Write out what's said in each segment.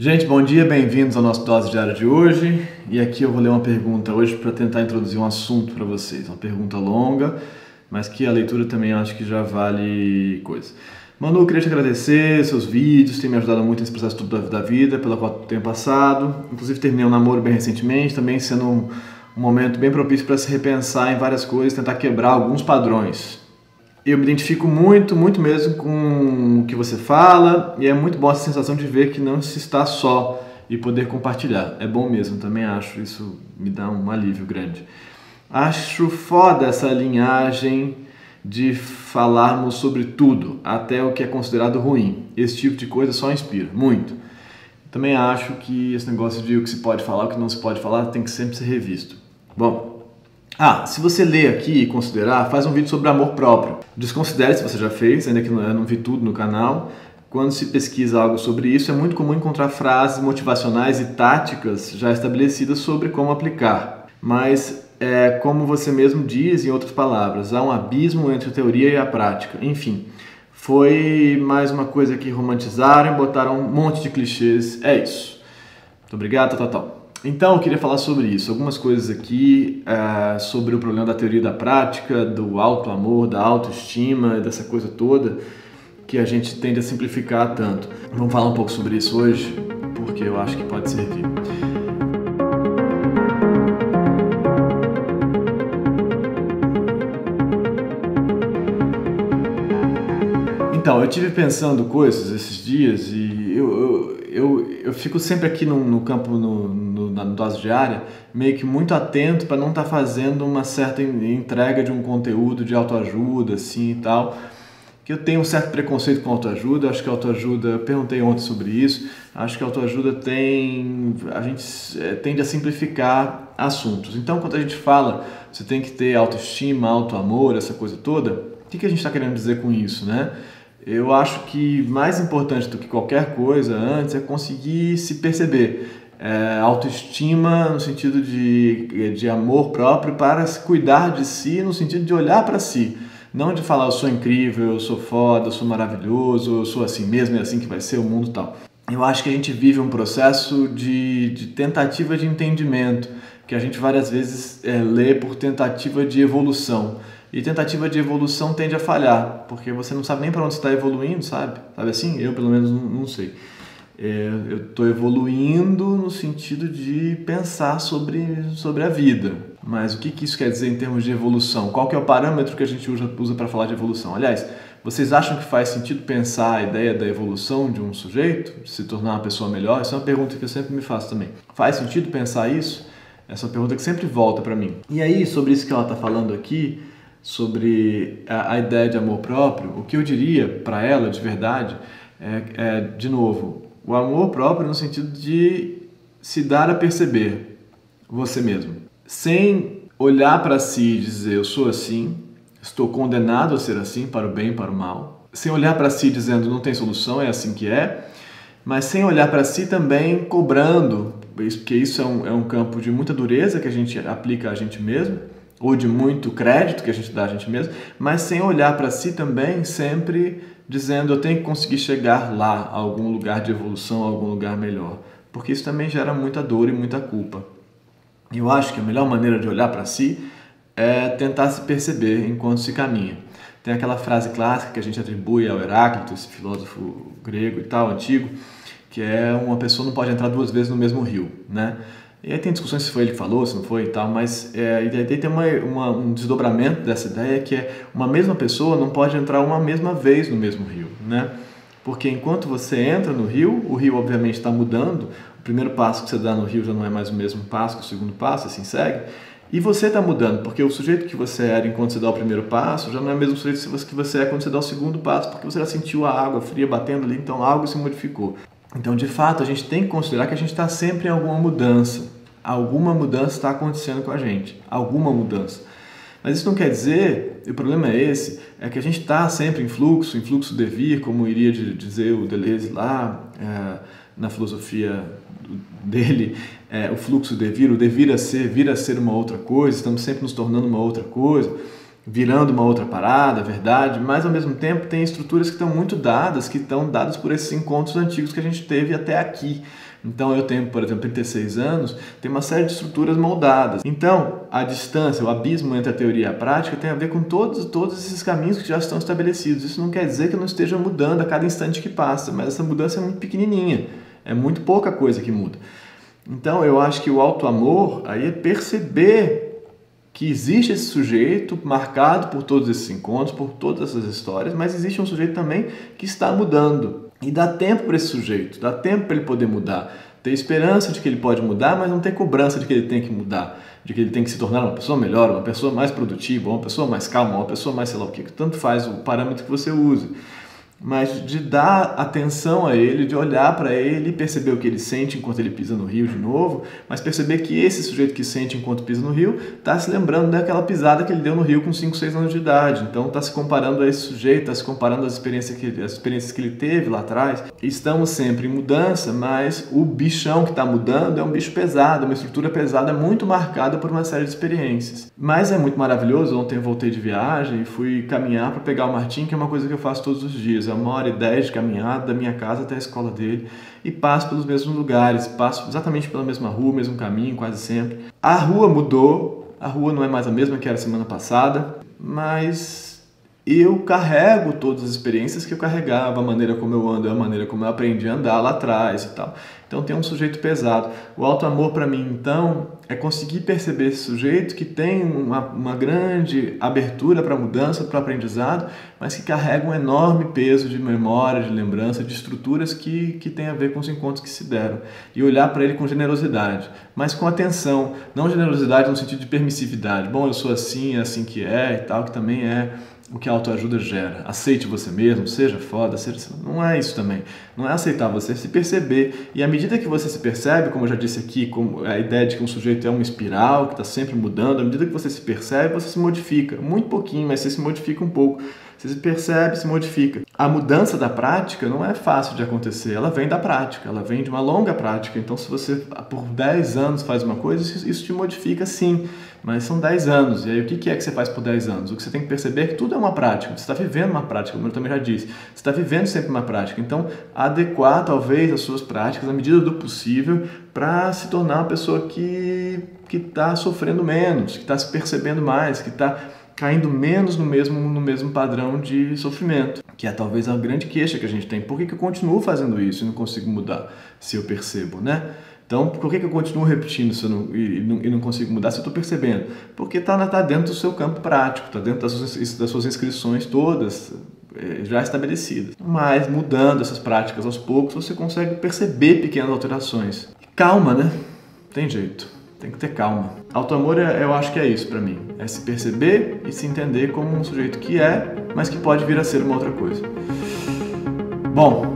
Gente, bom dia, bem-vindos ao nosso Dose Diária de hoje. E aqui eu vou ler uma pergunta hoje para tentar introduzir um assunto para vocês. Uma pergunta longa, mas que a leitura também acho que já vale coisa. Manu, eu queria te agradecer, seus vídeos têm me ajudado muito nesse processo todo da vida, pela qual tenho passado. Inclusive terminei um namoro bem recentemente, também sendo um momento bem propício para se repensar em várias coisas, tentar quebrar alguns padrões. Eu me identifico muito mesmo com o que você fala e é muito boa essa sensação de ver que não se está só e poder compartilhar. É bom mesmo, também acho, isso me dá um alívio grande. Acho foda essa linhagem de falarmos sobre tudo, até o que é considerado ruim. Esse tipo de coisa só inspira, muito. Também acho que esse negócio de o que se pode falar, o que não se pode falar, tem que sempre ser revisto. Bom, se você ler aqui e considerar, faz um vídeo sobre amor próprio. Desconsidere se você já fez, ainda que eu não vi tudo no canal. Quando se pesquisa algo sobre isso, é muito comum encontrar frases motivacionais e táticas já estabelecidas sobre como aplicar. Mas, como você mesmo diz, em outras palavras, há um abismo entre a teoria e a prática. Enfim, foi mais uma coisa que romantizaram e botaram um monte de clichês. É isso. Muito obrigado, tal. Então, eu queria falar sobre isso, algumas coisas aqui sobre o problema da teoria e da prática, do auto-amor, da autoestima, dessa coisa toda que a gente tende a simplificar tanto. Vamos falar um pouco sobre isso hoje, porque eu acho que pode servir. Então, eu tive pensando coisas esses dias e eu fico sempre aqui no campo, na dose diária, meio que muito atento para não estar fazendo uma certa entrega de um conteúdo de autoajuda, assim e tal, que eu tenho um certo preconceito com autoajuda. Acho que autoajuda, eu perguntei ontem sobre isso, acho que autoajuda a gente tende a simplificar assuntos. Então, quando a gente fala, você tem que ter autoestima, autoamor, essa coisa toda, o que a gente está querendo dizer com isso, né? Eu acho que mais importante do que qualquer coisa antes é conseguir se perceber. Autoestima no sentido de amor próprio para se cuidar de si, no sentido de olhar para si. Não de falar eu sou incrível, eu sou foda, eu sou maravilhoso, eu sou assim mesmo, é assim que vai ser o mundo e tal. Eu acho que a gente vive um processo de tentativa de entendimento, que a gente várias vezes lê por tentativa de evolução. E tentativa de evolução tende a falhar, porque você não sabe nem para onde você está evoluindo, sabe? Sabe assim? Eu, pelo menos, não sei. Eu estou evoluindo no sentido de pensar sobre a vida. Mas o que isso quer dizer em termos de evolução? Qual que é o parâmetro que a gente usa para falar de evolução? Aliás, vocês acham que faz sentido pensar a ideia da evolução de um sujeito, de se tornar uma pessoa melhor? Essa é uma pergunta que eu sempre me faço também. Faz sentido pensar isso? Essa é uma pergunta que sempre volta para mim. E aí, sobre isso que ela está falando aqui, sobre a ideia de amor próprio, o que eu diria para ela, de verdade, de novo, o amor próprio no sentido de se dar a perceber você mesmo. Sem olhar para si e dizer eu sou assim, estou condenado a ser assim, para o bem e para o mal. Sem olhar para si dizendo não tem solução, é assim que é. Mas sem olhar para si também cobrando, porque isso é um campo de muita dureza que a gente aplica a gente mesmo, ou de muito crédito que a gente dá a gente mesmo, mas sem olhar para si também, sempre dizendo eu tenho que conseguir chegar lá, a algum lugar de evolução, a algum lugar melhor. Porque isso também gera muita dor e muita culpa. E eu acho que a melhor maneira de olhar para si é tentar se perceber enquanto se caminha. Tem aquela frase clássica que a gente atribui ao Heráclito, esse filósofo grego e tal, antigo, que é uma pessoa não pode entrar 2 vezes no mesmo rio, né? E aí tem discussões se foi ele que falou, se não foi e tal, mas e aí tem um desdobramento dessa ideia que é uma mesma pessoa não pode entrar uma mesma vez no mesmo rio, né? Porque enquanto você entra no rio, o rio obviamente está mudando, o primeiro passo que você dá no rio já não é mais o mesmo passo que o segundo passo, assim segue, e você está mudando, porque o sujeito que você era enquanto você dá o primeiro passo já não é o mesmo sujeito que você é quando você dá o segundo passo, porque você já sentiu a água fria batendo ali, então algo se modificou. Então, de fato, a gente tem que considerar que a gente está sempre em alguma mudança. Alguma mudança está acontecendo com a gente. Alguma mudança. Mas isso não quer dizer, e o problema é esse, é que a gente está sempre em fluxo de vir, como iria dizer o Deleuze lá, na filosofia dele, o fluxo de vir, o devir a ser, vir a ser uma outra coisa, estamos sempre nos tornando uma outra coisa. virando uma outra parada, verdade, mas ao mesmo tempo tem estruturas que estão muito dadas, que estão dadas por esses encontros antigos que a gente teve até aqui. Então eu tenho, por exemplo, 36 anos, tem uma série de estruturas moldadas. Então a distância, o abismo entre a teoria e a prática tem a ver com todos esses caminhos que já estão estabelecidos. Isso não quer dizer que eu não esteja mudando a cada instante que passa, mas essa mudança é muito pequenininha, é muito pouca coisa que muda. Então eu acho que o auto-amor aí é perceber que existe esse sujeito marcado por todos esses encontros, por todas essas histórias, mas existe um sujeito também que está mudando. E dá tempo para esse sujeito, dá tempo para ele poder mudar. Ter esperança de que ele pode mudar, mas não ter cobrança de que ele tem que mudar, de que ele tem que se tornar uma pessoa melhor, uma pessoa mais produtiva, uma pessoa mais calma, uma pessoa mais sei lá o que. Tanto faz o parâmetro que você use. Mas de dar atenção a ele, de olhar para ele e perceber o que ele sente enquanto ele pisa no rio de novo, mas perceber que esse sujeito que sente enquanto pisa no rio está se lembrando daquela pisada que ele deu no rio com 5, 6 anos de idade. Então está se comparando a esse sujeito, está se comparando às experiências que ele teve lá atrás. Estamos sempre em mudança, mas o bichão que está mudando é um bicho pesado, uma estrutura pesada muito marcada por uma série de experiências. Mas é muito maravilhoso. Ontem eu voltei de viagem e fui caminhar para pegar o Martim, que é uma coisa que eu faço todos os dias. É 1h10 de caminhada da minha casa até a escola dele e passo pelos mesmos lugares, passo exatamente pela mesma rua, mesmo caminho, quase sempre. A rua mudou, a rua não é mais a mesma que era semana passada, mas eu carrego todas as experiências que eu carregava, a maneira como eu ando, a maneira como eu aprendi a andar lá atrás e tal. Então tem um sujeito pesado. O auto-amor para mim, então, é conseguir perceber esse sujeito que tem uma grande abertura para mudança, para aprendizado, mas que carrega um enorme peso de memória, de lembrança, de estruturas que tem a ver com os encontros que se deram. E olhar para ele com generosidade, mas com atenção, não generosidade no sentido de permissividade. Bom, eu sou assim, é assim que é e tal, que também é o que a autoajuda gera. Aceite você mesmo, seja foda, seja... Não é isso também. Não é aceitar você, se perceber. E à medida que você se percebe, como eu já disse aqui, como a ideia de que um sujeito é uma espiral, que está sempre mudando, à medida que você se percebe, você se modifica. Muito pouquinho, mas você se modifica um pouco. Você se percebe, se modifica. A mudança da prática não é fácil de acontecer. Ela vem da prática, ela vem de uma longa prática. Então, se você por 10 anos faz uma coisa, isso te modifica sim. Mas são 10 anos. E aí, o que é que você faz por 10 anos? O que você tem que perceber é que tudo é uma prática. Você está vivendo uma prática, como eu também já disse. Você está vivendo sempre uma prática. Então, adequar, talvez, as suas práticas, na medida do possível, para se tornar uma pessoa que está sofrendo menos, que está se percebendo mais, que está caindo menos no mesmo padrão de sofrimento, que é talvez a grande queixa que a gente tem. Por que eu continuo fazendo isso e não consigo mudar, se eu percebo, né? Então, por que eu continuo repetindo isso e não consigo mudar se eu estou percebendo? Porque está dentro do seu campo prático, está dentro das suas inscrições todas já estabelecidas. Mas mudando essas práticas aos poucos, você consegue perceber pequenas alterações. Calma, né? Tem jeito. Tem que ter calma. Auto-amor, eu acho que é isso pra mim. É se perceber e se entender como um sujeito que é, mas que pode vir a ser uma outra coisa. Bom,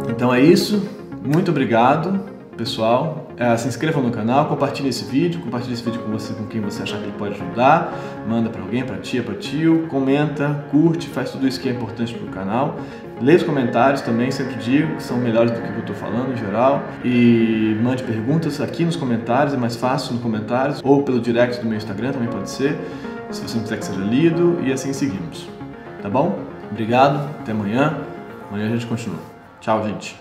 então é isso. Muito obrigado, pessoal. Se inscrevam no canal, compartilhe esse vídeo com quem você achar que ele pode ajudar. Manda pra alguém, pra tia, pra tio. Comenta, curte, faz tudo isso que é importante pro canal. Lê os comentários também, sempre digo, que são melhores do que eu estou falando em geral. E mande perguntas aqui nos comentários, é mais fácil nos comentários. Ou pelo direct do meu Instagram, também pode ser, se você não quiser que seja lido. E assim seguimos. Tá bom? Obrigado, até amanhã. Amanhã a gente continua. Tchau, gente.